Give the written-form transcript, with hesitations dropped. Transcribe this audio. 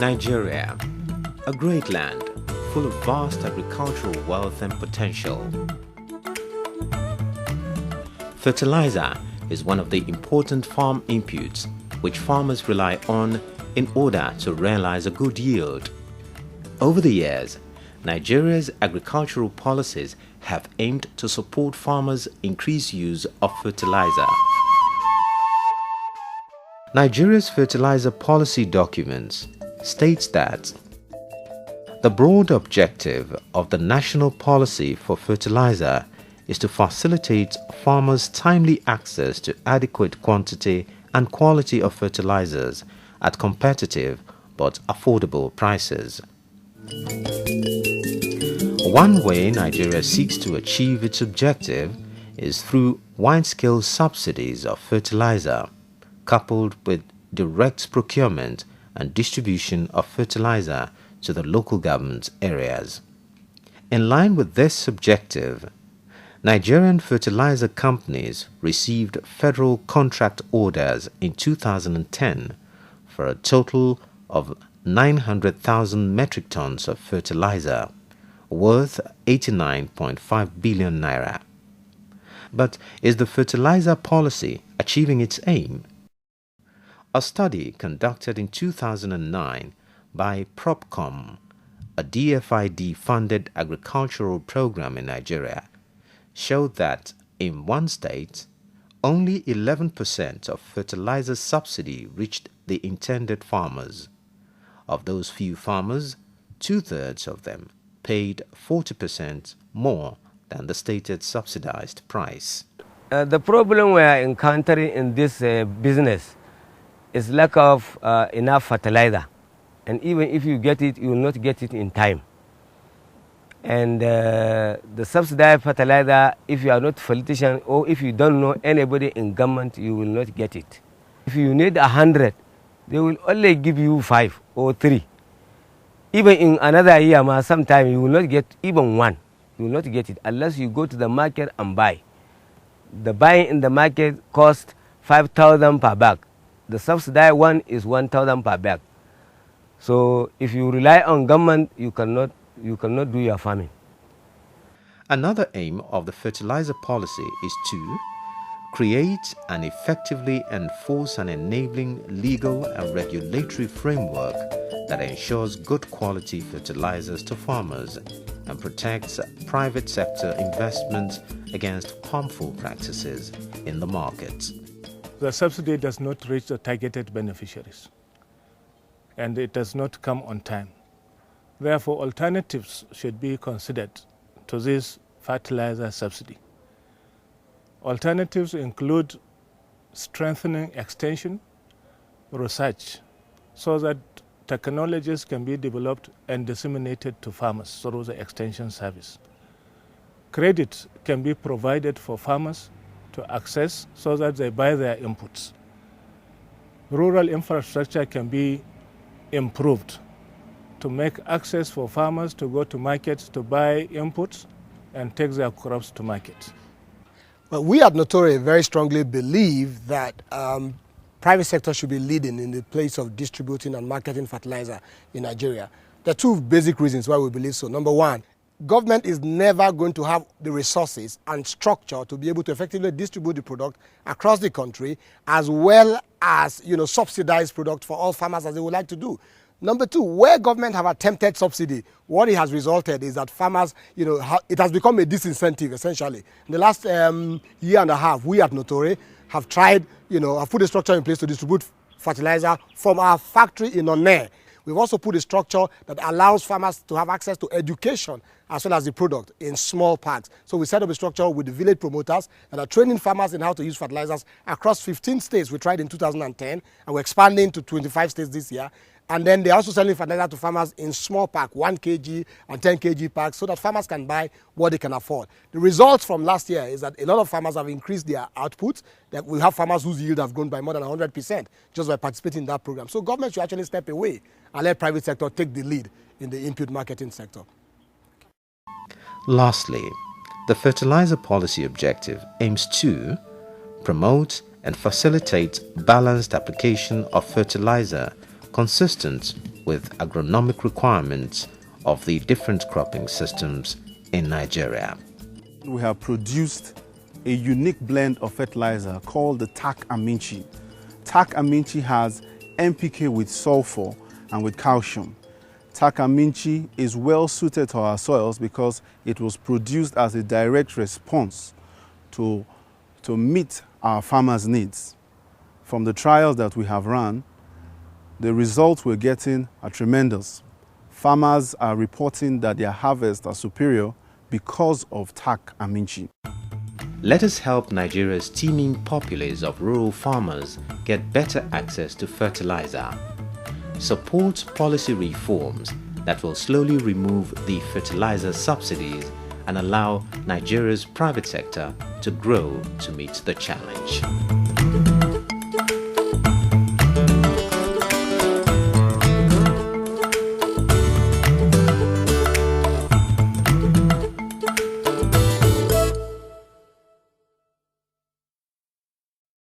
Nigeria, a great land full of vast agricultural wealth and potential. Fertilizer is one of the important farm inputs which farmers rely on in order to realize a good yield. Over the years, Nigeria's agricultural policies have aimed to support farmers' increased use of fertilizer. Nigeria's fertilizer policy documents states that the broad objective of the national policy for fertilizer is to facilitate farmers' timely access to adequate quantity and quality of fertilizers at competitive but affordable prices. One way Nigeria seeks to achieve its objective is through wide-scale subsidies of fertilizer, coupled with direct procurement and distribution of fertilizer to the local government areas. In line with this objective, Nigerian fertilizer companies received federal contract orders in 2010 for a total of 900,000 metric tons of fertilizer, worth 89.5 billion naira. But is the fertilizer policy achieving its aim? A study conducted in 2009 by PrOpCom, a DFID-funded agricultural program in Nigeria, showed that in one state, only 11% of fertilizer subsidy reached the intended farmers. Of those few farmers, 2/3 of them paid 40% more than the stated subsidized price. The problem we are encountering in this business is lack of enough fertilizer. And even if you get it, you will not get it in time. And the subsidized fertilizer, if you are not a politician or if you don't know anybody in government, you will not get it. If you need 100, they will only give you 5 or 3. Even in another year, sometime you will not get even 1. You will not get it unless you go to the market and buy. The buying in the market costs 5,000 per bag. The subsidized one is 1,000 per bag. So if you rely on government, you cannot do your farming. Another aim of the fertilizer policy is to create and effectively enforce an enabling legal and regulatory framework that ensures good quality fertilizers to farmers and protects private sector investment against harmful practices in the market. The subsidy does not reach the targeted beneficiaries, and it does not come on time. Therefore, alternatives should be considered to this fertilizer subsidy. Alternatives include strengthening extension, research, so that technologies can be developed and disseminated to farmers through the extension service. Credit can be provided for farmers to access so that they buy their inputs. Rural infrastructure can be improved to make access for farmers to go to markets to buy inputs and take their crops to market. Well, we at Notorc very strongly believe that private sector should be leading in the place of distributing and marketing fertilizer in Nigeria. There are two basic reasons why we believe so. Number one, government is never going to have the resources and structure to be able to effectively distribute the product across the country, as well as subsidize product for all farmers as they would like to do. Number two, where government have attempted subsidy, what it has resulted is that farmers, it has become a disincentive essentially. In the last year and a half, we at Notorc have tried, have put a structure in place to distribute fertilizer from our factory in Onne. We've also put a structure that allows farmers to have access to education as well as the product in small packs. So we set up a structure with the village promoters that are training farmers in how to use fertilizers across 15 states. We tried in 2010 and we're expanding to 25 states this year. And then they're also selling fertilizer to farmers in small pack, 1 kg and 10 kg packs, so that farmers can buy what they can afford. The results from last year is that a lot of farmers have increased their output. That we have farmers whose yield have grown by more than 100% just by participating in that program. So government should actually step away and let private sector take the lead in the input marketing sector. Lastly, the fertilizer policy objective aims to promote and facilitate balanced application of fertilizer consistent with agronomic requirements of the different cropping systems in Nigeria. We have produced a unique blend of fertilizer called the TAC Aminchi. TAC Aminchi has NPK with sulfur and with calcium. TAC Aminchi is well suited to our soils because it was produced as a direct response to meet our farmers' needs. From the trials that we have run, the results we're getting are tremendous. Farmers are reporting that their harvests are superior because of TAC Aminchi. Let us help Nigeria's teeming populace of rural farmers get better access to fertilizer. Support policy reforms that will slowly remove the fertilizer subsidies and allow Nigeria's private sector to grow to meet the challenge.